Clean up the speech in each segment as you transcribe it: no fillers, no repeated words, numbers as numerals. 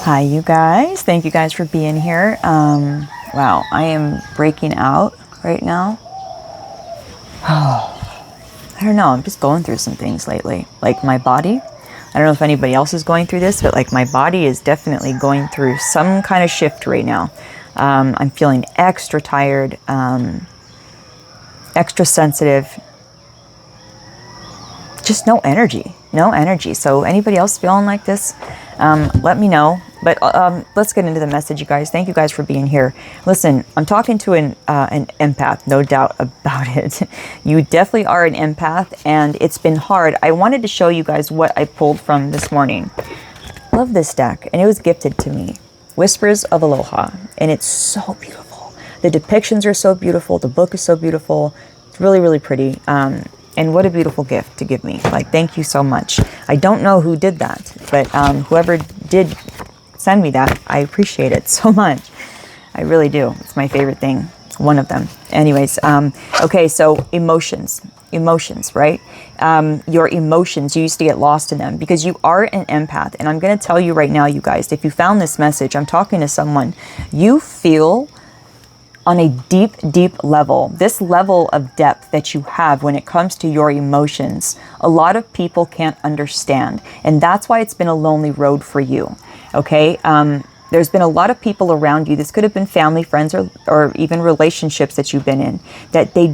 Hi, you guys. Thank you guys for being here. Wow, I am breaking out right now. I don't know. I'm just going through some things lately. Like my body. I don't know if anybody else is going through this, but like my body is definitely going through some kind of shift right now. I'm feeling extra tired, extra sensitive. Just no energy. No energy. So anybody else feeling like this? Let me know. But let's get into the message, you guys. Thank you guys for being here. Listen, I'm talking to an empath, no doubt about it. You definitely are an empath, and it's been hard. I wanted to show you guys what I pulled from this morning. Love this deck, and it was gifted to me. Whispers of Aloha, and it's so beautiful. The depictions are so beautiful. The book is so beautiful. It's really, really pretty. And what a beautiful gift to give me. Like, thank you so much. I don't know who did that, but whoever did send me that, I appreciate it so much. I really do. It's my favorite thing. It's one of them. Anyways, okay, so emotions, right? Your emotions, you used to get lost in them because you are an empath. And I'm going to tell you right now, you guys, if you found this message, I'm talking to someone, you feel on a deep, deep level, this level of depth that you have when it comes to your emotions, a lot of people can't understand. And that's why it's been a lonely road for you. Okay. There's been a lot of people around you. This could have been family, friends, or even relationships that you've been in, that they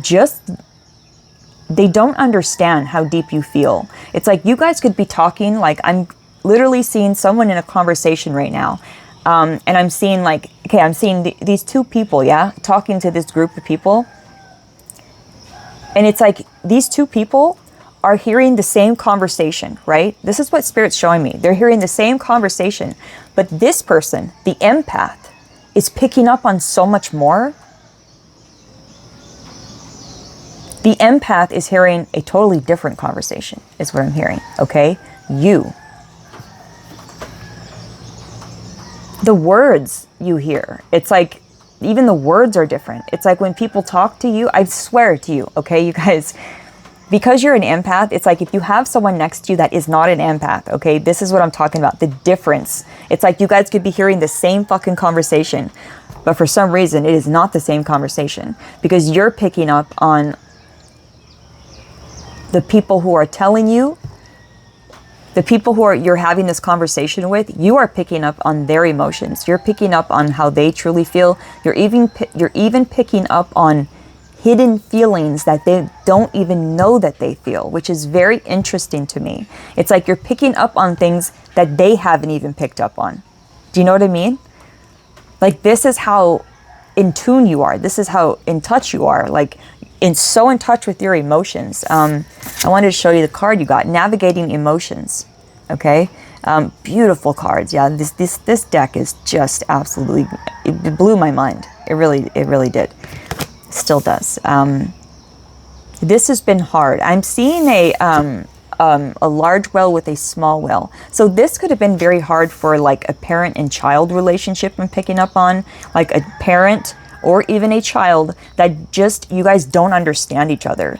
don't understand how deep you feel. It's like you guys could be talking, like I'm literally seeing someone in a conversation right now. And I'm seeing like, okay, I'm seeing these two people, yeah, talking to this group of people. And it's like these two people are hearing the same conversation, right? This is what Spirit's showing me. They're hearing the same conversation, but this person, the empath, is picking up on so much more. The empath is hearing a totally different conversation, is what I'm hearing, okay? The words you hear, it's like even the words are different. It's like when people talk to you, I swear to you, okay, you guys, because you're an empath, it's like if you have someone next to you that is not an empath, okay, this is what I'm talking about, the difference. It's like you guys could be hearing the same fucking conversation, but for some reason it is not the same conversation because you're picking up on the people who are telling you, the people who you're having this conversation with, you are picking up on their emotions. You're picking up on how they truly feel. You're even picking up on hidden feelings that they don't even know that they feel, which is very interesting to me. It's like you're picking up on things that they haven't even picked up on. Do you know what I mean? Like this is how in tune you are. This is how in touch you are. Like so in touch with your emotions. I wanted to show you the card you got, Navigating Emotions. Okay, beautiful cards. Yeah, this deck is just absolutely, it blew my mind. It really did. Still does. This has been hard. I'm seeing a large well with a small well. So this could have been very hard for like a parent and child relationship I'm picking up on, like a parent or even a child that just, you guys don't understand each other,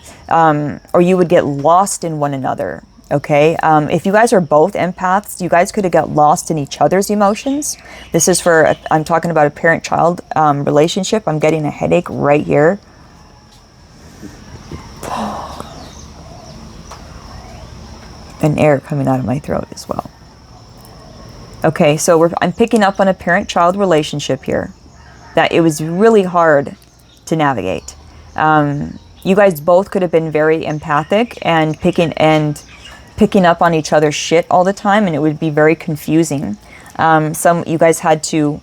or you would get lost in one another, okay? If you guys are both empaths, you guys could have got lost in each other's emotions. This is for, I'm talking about a parent-child relationship. I'm getting a headache right here. And air coming out of my throat as well. Okay, so I'm picking up on a parent-child relationship here, that it was really hard to navigate. You guys both could have been very empathic and picking up on each other's shit all the time, and it would be very confusing. You guys had to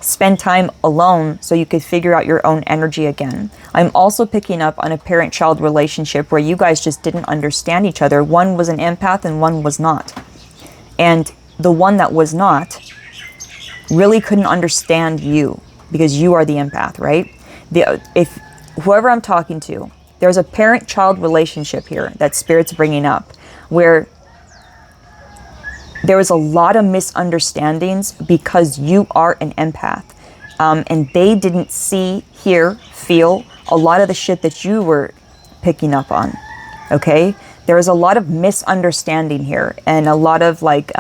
spend time alone so you could figure out your own energy again. I'm also picking up on a parent-child relationship where you guys just didn't understand each other. One was an empath and one was not. And the one that was not really couldn't understand you, because you are the empath, right? If whoever I'm talking to, there's a parent-child relationship here that Spirit's bringing up, where there was a lot of misunderstandings because you are an empath, and they didn't see, hear, feel a lot of the shit that you were picking up on. Okay, there was a lot of misunderstanding here, and a lot of like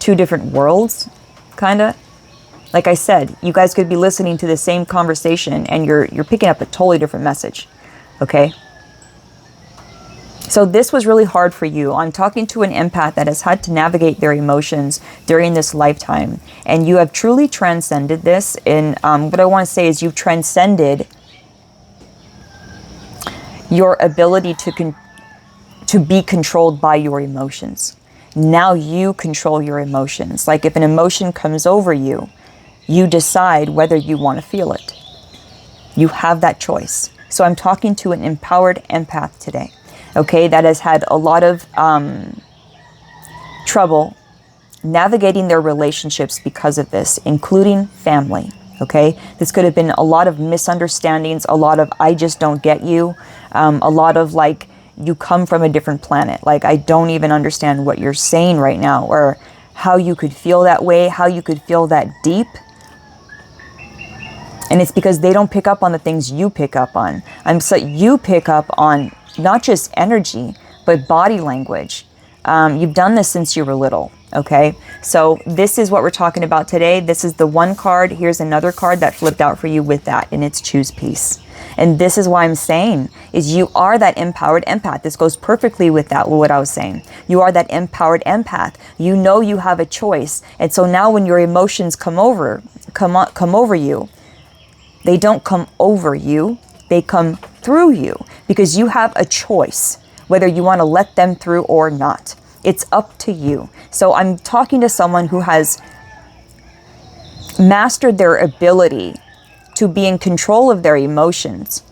two different worlds, kind of. Like I said, you guys could be listening to the same conversation and you're picking up a totally different message, okay? So this was really hard for you. I'm talking to an empath that has had to navigate their emotions during this lifetime. And you have truly transcended this. And what I want to say is you've transcended your ability to be controlled by your emotions. Now you control your emotions. Like if an emotion comes over you, you decide whether you want to feel it. You have that choice. So I'm talking to an empowered empath today, okay, that has had a lot of trouble navigating their relationships because of this, including family, okay? This could have been a lot of misunderstandings, a lot of I just don't get you, a lot of like, you come from a different planet. Like, I don't even understand what you're saying right now, or how you could feel that way, how you could feel that deep. And it's because they don't pick up on the things you pick up on. So you pick up on not just energy, but body language. You've done this since you were little, okay? So this is what we're talking about today. This is the one card. Here's another card that flipped out for you with that, and it's choose peace. And this is why I'm saying is you are that empowered empath. This goes perfectly with that, what I was saying. You are that empowered empath. You know you have a choice. And so now when your emotions come over you, they don't come over you, they come through you, because you have a choice whether you want to let them through or not. It's up to you. So I'm talking to someone who has mastered their ability to be in control of their emotions,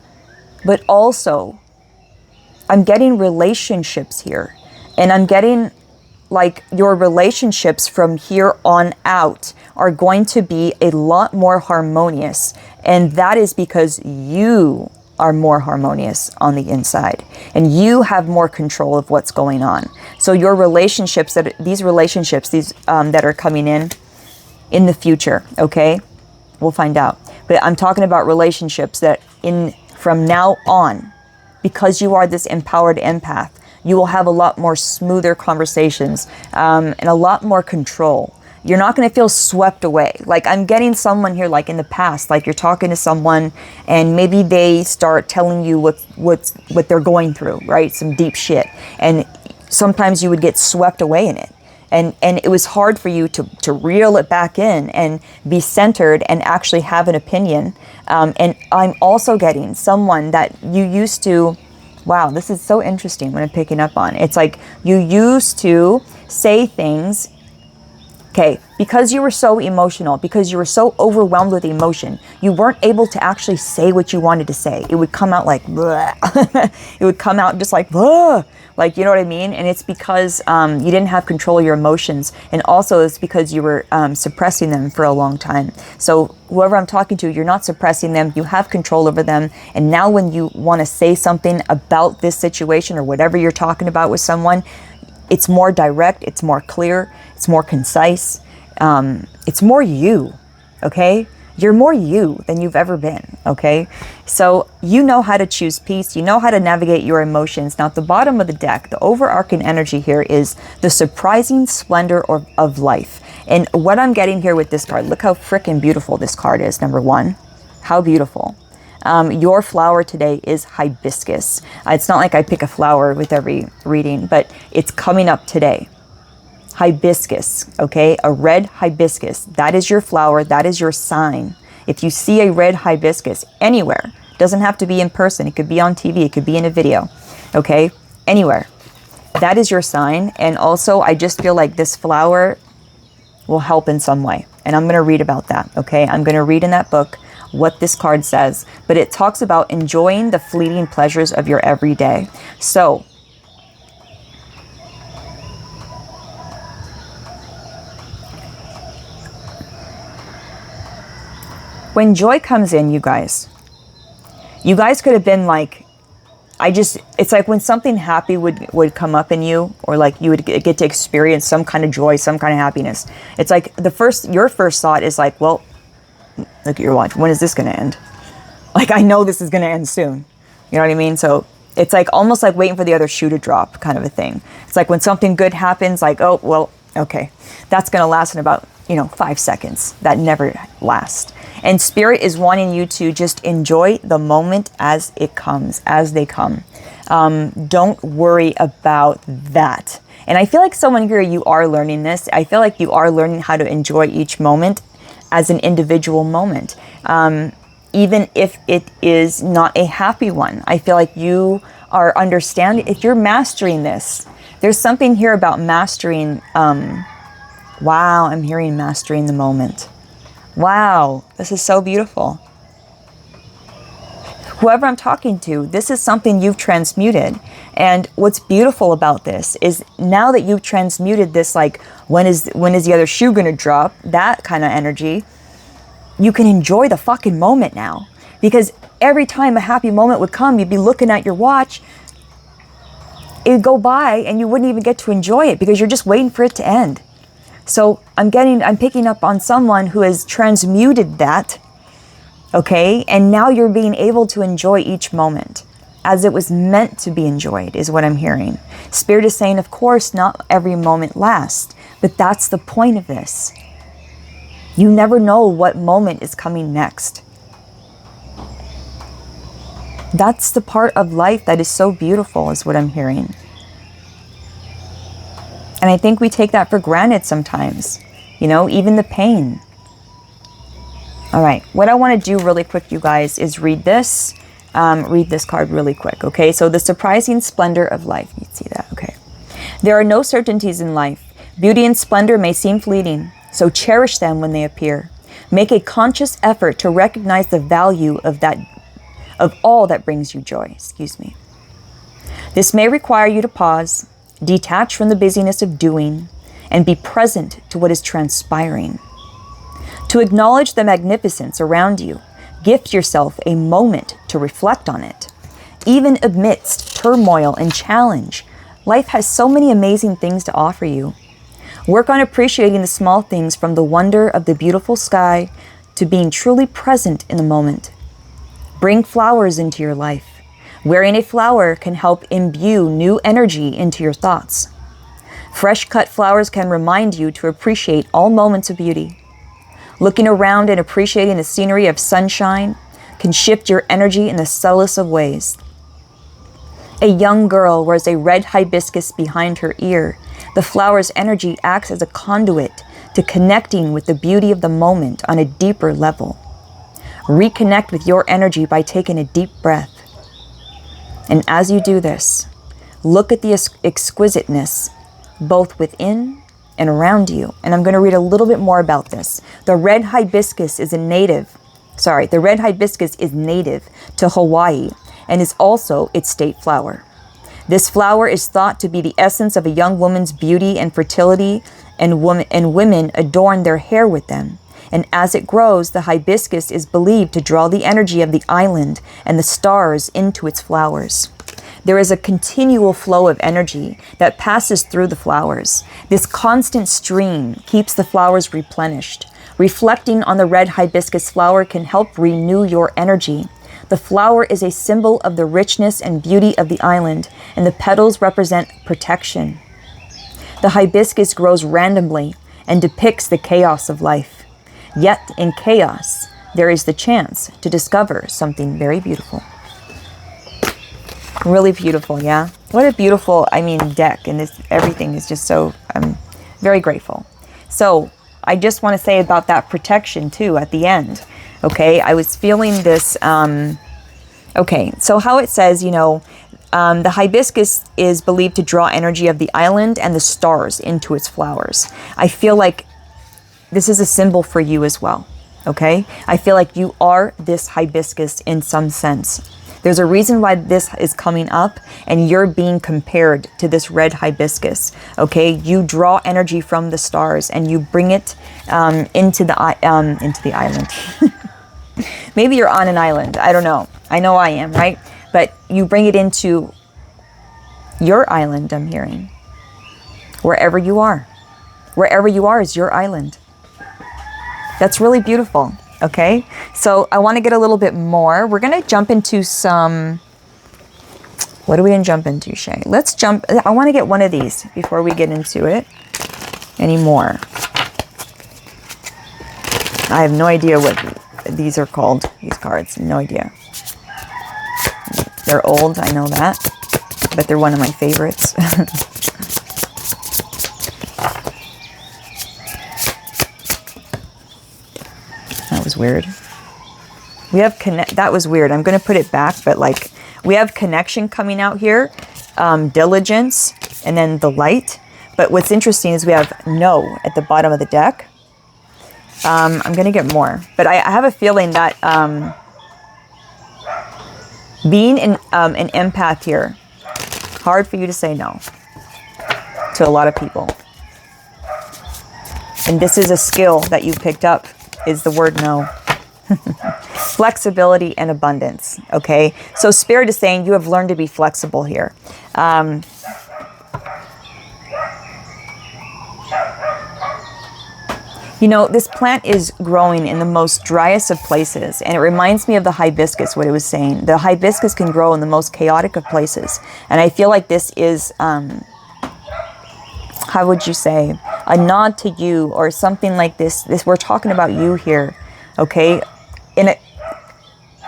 but also I'm getting relationships here, and I'm getting like your relationships from here on out are going to be a lot more harmonious. And that is because you are more harmonious on the inside and you have more control of what's going on. So your relationships, these that are coming in the future, okay, we'll find out. But I'm talking about relationships that from now on, because you are this empowered empath, you will have a lot more smoother conversations and a lot more control. You're not going to feel swept away. Like I'm getting someone here, like in the past, like you're talking to someone and maybe they start telling you what they're going through, right? Some deep shit. And sometimes you would get swept away in it. And it was hard for you to reel it back in and be centered and actually have an opinion. And I'm also getting someone that you used to, wow, this is so interesting what I'm picking up on. It's like you used to say things, okay, because you were so emotional, because you were so overwhelmed with emotion, you weren't able to actually say what you wanted to say. It would come out like, it would come out just like, like, you know what I mean? And it's because you didn't have control of your emotions. And also it's because you were suppressing them for a long time. So whoever I'm talking to, you're not suppressing them. You have control over them. And now when you want to say something about this situation or whatever you're talking about with someone, it's more direct, it's more clear, it's more concise, it's more you, okay? You're more you than you've ever been, okay? So you know how to choose peace, you know how to navigate your emotions. Now at the bottom of the deck, the overarching energy here is the surprising splendor of life. And what I'm getting here with this card, look how freaking beautiful this card is, number one. How beautiful. Your flower today is hibiscus. It's not like I pick a flower with every reading, but it's coming up today. Hibiscus, okay? A red hibiscus. That is your flower. That is your sign. If you see a red hibiscus anywhere, doesn't have to be in person. It could be on TV. It could be in a video, okay? Anywhere. That is your sign. And also, I just feel like this flower will help in some way. And I'm going to read about that, okay? I'm going to read in that book what this card says, but it talks about enjoying the fleeting pleasures of your everyday. So when joy comes in, you guys could have been like, it's like when something happy would come up in you, or like you would get to experience some kind of joy, some kind of happiness. It's like your first thought is like, well, look at your watch. When is this going to end? Like, I know this is going to end soon. You know what I mean? So it's like almost like waiting for the other shoe to drop kind of a thing. It's like when something good happens, like, oh, well, Okay, that's going to last in about, 5 seconds. That never lasts. And Spirit is wanting you to just enjoy the moment as it comes, as they come. Don't worry about that. And I feel like someone here, you are learning this. I feel like you are learning how to enjoy each moment as an individual moment. Even if it is not a happy one. I feel like you are understanding, if you're mastering this, there's something here about mastering, wow, I'm hearing mastering the moment. Wow, this is so beautiful. Whoever I'm talking to, this is something you've transmuted. And what's beautiful about this is now that you've transmuted this, like, when is the other shoe gonna drop, that kind of energy, you can enjoy the fucking moment now. Because every time a happy moment would come, you'd be looking at your watch, it'd go by and you wouldn't even get to enjoy it because you're just waiting for it to end. So I'm picking up on someone who has transmuted that, okay? And now you're being able to enjoy each moment as it was meant to be enjoyed, is what I'm hearing. Spirit is saying, of course, not every moment lasts, but that's the point of this. You never know what moment is coming next. That's the part of life that is so beautiful, is what I'm hearing. And I think we take that for granted sometimes, even the pain. All right, what I want to do really quick, you guys, is read this card really quick, okay? So the surprising splendor of life, you see that, okay? There are no certainties in life. Beauty and splendor may seem fleeting, so cherish them when they appear. Make a conscious effort to recognize the value of all that brings you joy, This may require you to pause, detach from the busyness of doing, and be present to what is transpiring. To acknowledge the magnificence around you, gift yourself a moment to reflect on it. Even amidst turmoil and challenge, life has so many amazing things to offer you. Work on appreciating the small things, from the wonder of the beautiful sky to being truly present in the moment. Bring flowers into your life. Wearing a flower can help imbue new energy into your thoughts. Fresh cut flowers can remind you to appreciate all moments of beauty. Looking around and appreciating the scenery of sunshine can shift your energy in the subtlest of ways. A young girl wears a red hibiscus behind her ear. The flower's energy acts as a conduit to connecting with the beauty of the moment on a deeper level. Reconnect with your energy by taking a deep breath. And as you do this, look at the exquisiteness both within and around you. And I'm going to read a little bit more about this. The red hibiscus is native to Hawaii and is also its state flower. This flower is thought to be the essence of a young woman's beauty and fertility, and women adorn their hair with them. And as it grows, the hibiscus is believed to draw the energy of the island and the stars into its flowers. There is a continual flow of energy that passes through the flowers. This constant stream keeps the flowers replenished. Reflecting on the red hibiscus flower can help renew your energy. The flower is a symbol of the richness and beauty of the island, and the petals represent protection. The hibiscus grows randomly and depicts the chaos of life. Yet in chaos, there is the chance to discover something very beautiful. Really beautiful, yeah? What a beautiful, deck. And everything is just so, I'm very grateful. So I just want to say about that protection too at the end. Okay, I was feeling this, okay, so how it says, the hibiscus is believed to draw energy of the island and the stars into its flowers. I feel like this is a symbol for you as well, okay? I feel like you are this hibiscus in some sense. There's a reason why this is coming up, and you're being compared to this red hibiscus, okay? You draw energy from the stars, and you bring it into the island. Maybe you're on an island. I don't know. I know I am, right? But you bring it into your island, I'm hearing. Wherever you are. Wherever you are is your island. That's really beautiful, okay? So I want to get a little bit more. We're going to jump into some... What are we going to jump into, Shay? Let's jump... I want to get one of these before we get into it. anymore. I have no idea what these are called, these cards. No idea. They're old, I know that. But they're one of my favorites. That was weird. We have that was weird. I'm going to put it back, but like we have connection coming out here, diligence, and then the light. But what's interesting is we have no at the bottom of the deck. I'm going to get more, but I have a feeling that being an empath here, hard for you to say no to a lot of people. And this is a skill that you picked up, is the word no. Flexibility and abundance, okay? So Spirit is saying you have learned to be flexible here. You know, this plant is growing in the most driest of places, and it reminds me of the hibiscus, what it was saying. The hibiscus can grow in the most chaotic of places, and I feel like this is, how would you say, a nod to you or something like this. We're talking about you here, okay?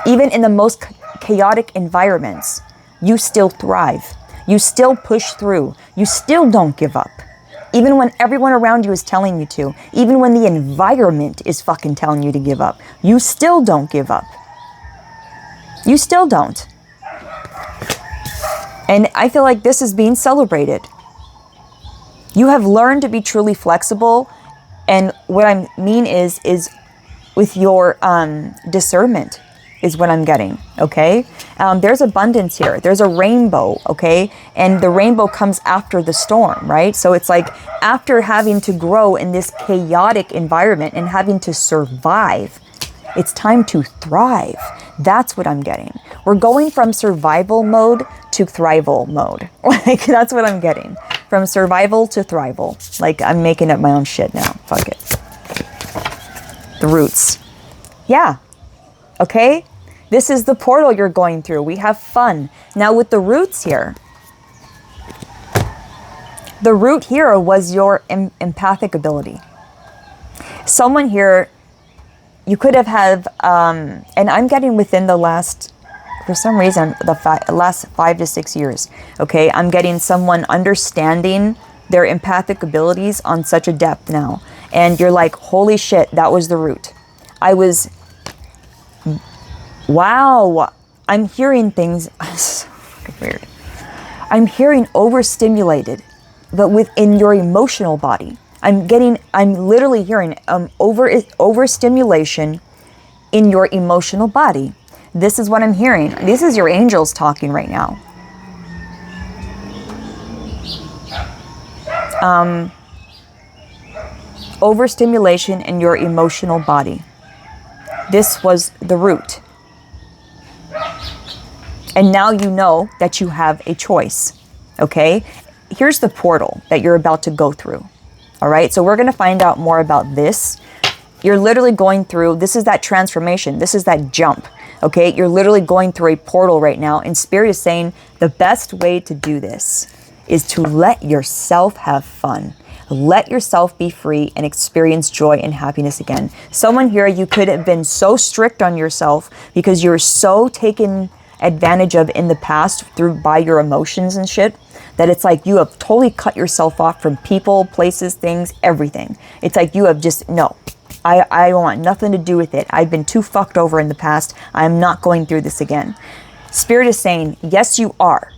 Even in the most chaotic environments, you still thrive. You still push through. You still don't give up. Even when everyone around you is telling you to. Even when the environment is fucking telling you to give up. You still don't give up. You still don't. And I feel like this is being celebrated. You have learned to be truly flexible. And what I mean is with your discernment is what I'm getting, okay? There's abundance here. There's a rainbow, okay? And the rainbow comes after the storm, right? So it's like after having to grow in this chaotic environment and having to survive, it's time to thrive. That's what I'm getting. We're going from survival mode to thrival mode. Like, that's what I'm getting. From survival to thrival. Like, I'm making up my own shit now. Fuck it. The roots. Yeah. Okay? This is the portal you're going through. We have fun. Now with the roots here, the root here was your empathic ability. Someone here, you could have had, and I'm getting within the last, for some reason, the last 5 to 6 years, okay? I'm getting someone understanding their empathic abilities on such a depth now. And you're like, holy shit, that was the root. I was... Wow, I'm hearing things, so fucking weird. I'm hearing overstimulated, but within your emotional body. I'm literally hearing overstimulation in your emotional body. This is what I'm hearing. This is your angels talking right now. Overstimulation in your emotional body. This was the root. And now you know that you have a choice, okay? Here's the portal that you're about to go through, all right? So we're going to find out more about this. You're literally going through, this is that transformation. This is that jump, okay? You're literally going through a portal right now. And Spirit is saying the best way to do this is to let yourself have fun. Let yourself be free and experience joy and happiness again. Someone here, you could have been so strict on yourself because you're so taken advantage of in the past by your emotions and shit, that it's like you have totally cut yourself off from people, places, things, everything. It's like you have just, no, I want nothing to do with it. I've been too fucked over in the past. I'm not going through this again. Spirit is saying, yes, you are.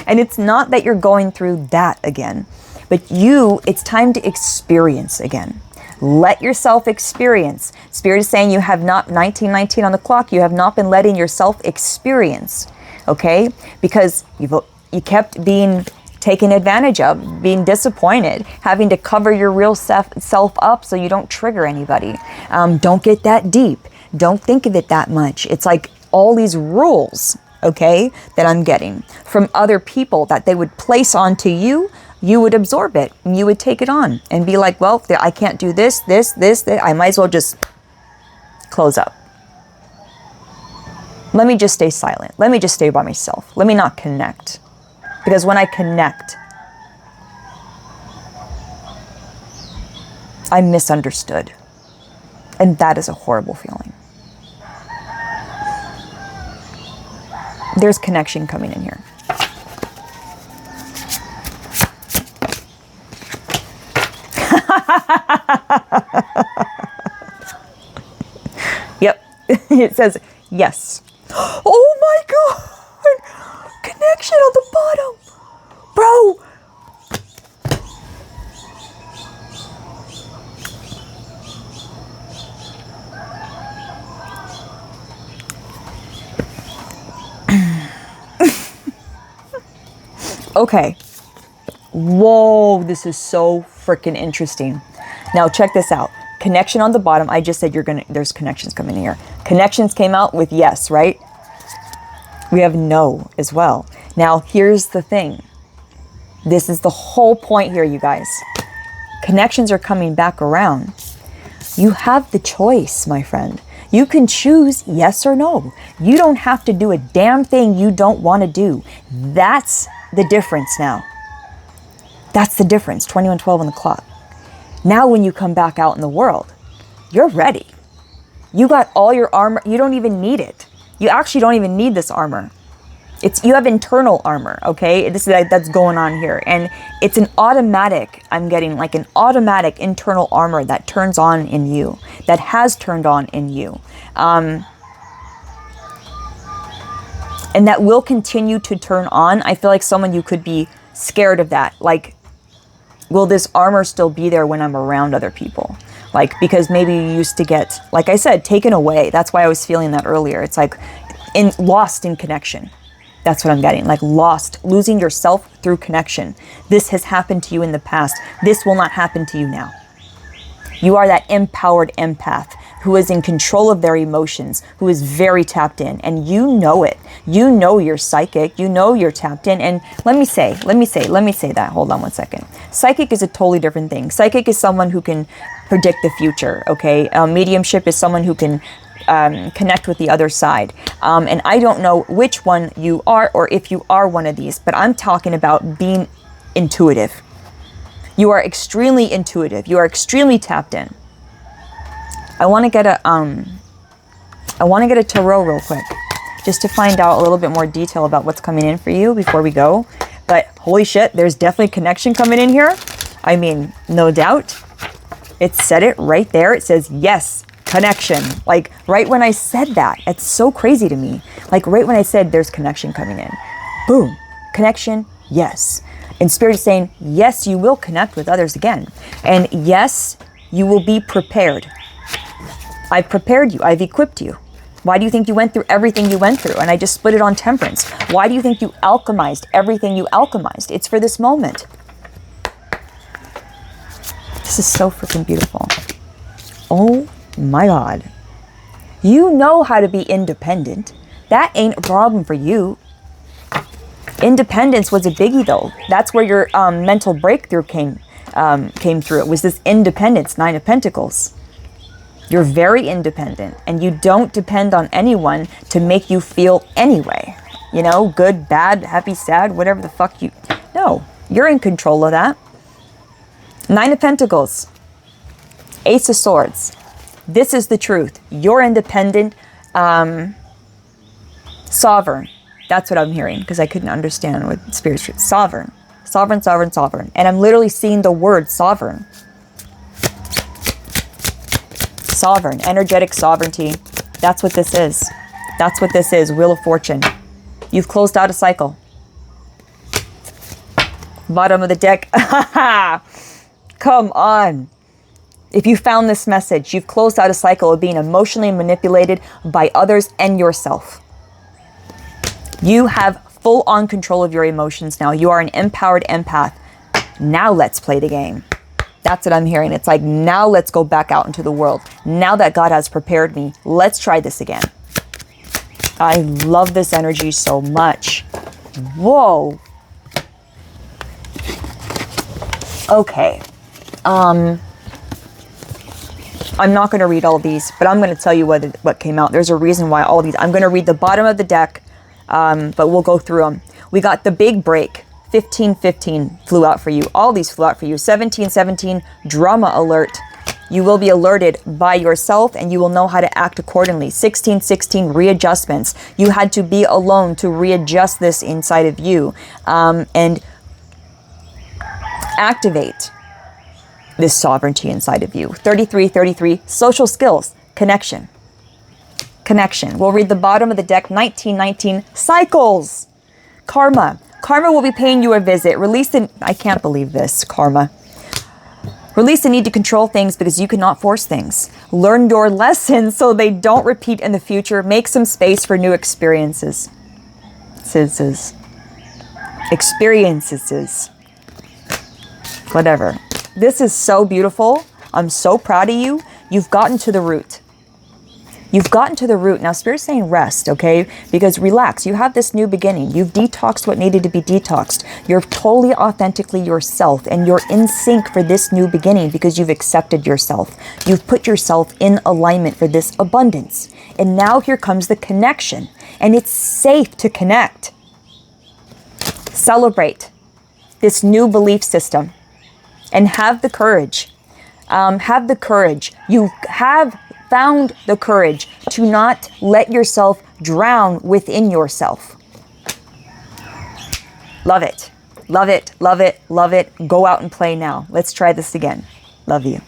And it's not that you're going through that again, but it's time to experience again. Let yourself experience. Spirit is saying you have not, 1919 on the clock, you have not been letting yourself experience, okay? Because you kept being taken advantage of, being disappointed, having to cover your real self up so you don't trigger anybody. Don't get that deep. Don't think of it that much. It's like all these rules, okay, that I'm getting from other people that they would place onto you. You would absorb it and you would take it on and be like, well, I can't do this. I might as well just close up. Let me just stay silent. Let me just stay by myself. Let me not connect. Because when I connect, I'm misunderstood. And that is a horrible feeling. There's connection coming in here. Yep. It says yes. Oh my God. Connection on the bottom. Bro. Okay. Whoa, this is so freaking interesting. Now check this out. Connection on the bottom. I just said there's connections coming in here. Connections came out with yes, right? We have no as well. Now here's the thing. This is the whole point here, you guys. Connections are coming back around. You have the choice, my friend. You can choose yes or no. You don't have to do a damn thing you don't want to do. That's the difference now. That's the difference, 2112 on the clock. Now when you come back out in the world, you're ready. You got all your armor. You don't even need it. You actually don't even need this armor. You have internal armor, okay? That's going on here. And it's an automatic, I'm getting like an automatic internal armor that turns on in you, that has turned on in you. And that will continue to turn on. I feel like someone, you could be scared of that. Like, will this armor still be there when I'm around other people? Like, because maybe you used to get, like I said, taken away. That's why I was feeling that earlier. It's like lost in connection. That's what I'm getting. Like lost, losing yourself through connection. This has happened to you in the past. This will not happen to you now. You are that empowered empath who is in control of their emotions, who is very tapped in, and you know it. You know you're psychic. You know you're tapped in. And let me say that. Hold on one second. Psychic is a totally different thing. Psychic is someone who can predict the future. Okay. Mediumship is someone who can connect with the other side. And I don't know which one you are or if you are one of these, but I'm talking about being intuitive. You are extremely intuitive. You are extremely tapped in. I want to get a tarot real quick, just to find out a little bit more detail about what's coming in for you before we go. But holy shit, there's definitely connection coming in here. I mean, no doubt. It said it right there. It says yes, connection. Like right when I said that, it's so crazy to me. Like right when I said there's connection coming in, boom, connection, yes. And Spirit is saying, yes, you will connect with others again. And yes, you will be prepared. I've prepared you. I've equipped you. Why do you think you went through everything you went through? And I just split it on temperance. Why do you think you alchemized everything you alchemized? It's for this moment. This is so freaking beautiful. Oh my God. You know how to be independent. That ain't a problem for you. Independence was a biggie though. That's where your mental breakthrough came through. It was this independence, 9 of Pentacles. You're very independent and you don't depend on anyone to make you feel anyway. You know, good, bad, happy, sad, whatever the fuck you... No, you're in control of that. 9 of Pentacles. Ace of Swords. This is the truth. You're independent, sovereign. That's what I'm hearing because I couldn't understand what Spirit's truth. Sovereign. Sovereign, sovereign, sovereign. And I'm literally seeing the word sovereign. Sovereign, energetic sovereignty. That's what this is. That's what this is. Wheel of Fortune. You've closed out a cycle. Bottom of the deck. Come on. If you found this message, you've closed out a cycle of being emotionally manipulated by others and yourself. You have full-on control of your emotions now. You are an empowered empath. Now let's play the game. That's what I'm hearing. It's like, now let's go back out into the world. Now that God has prepared me, let's try this again. I love this energy so much. Whoa. Okay. I'm not going to read all these, but I'm going to tell you what came out. There's a reason why all these... I'm going to read the bottom of the deck, but we'll go through them. We got the big break. 1515 flew out for you. All these flew out for you. 1717, drama alert. You will be alerted by yourself and you will know how to act accordingly. 1616, readjustments. You had to be alone to readjust this inside of you and activate this sovereignty inside of you. 3333, social skills, connection. Connection. We'll read the bottom of the deck, 1919, cycles. Karma. Karma will be paying you a visit. Release the, I can't believe this, karma. Release the need to control things because you cannot force things. Learn your lessons so they don't repeat in the future. Make some space for new experiences. Experiences. Whatever. This is so beautiful. I'm so proud of you. You've gotten to the root. You've gotten to the root. Now, Spirit's saying rest, okay? Because relax. You have this new beginning. You've detoxed what needed to be detoxed. You're totally authentically yourself, and you're in sync for this new beginning because you've accepted yourself. You've put yourself in alignment for this abundance. And now here comes the connection. And it's safe to connect. Celebrate this new belief system. And have the courage. Have the courage. You have found the courage to not let yourself drown within yourself. Love it. Love it. Love it. Love it. Go out and play now. Let's try this again. Love you.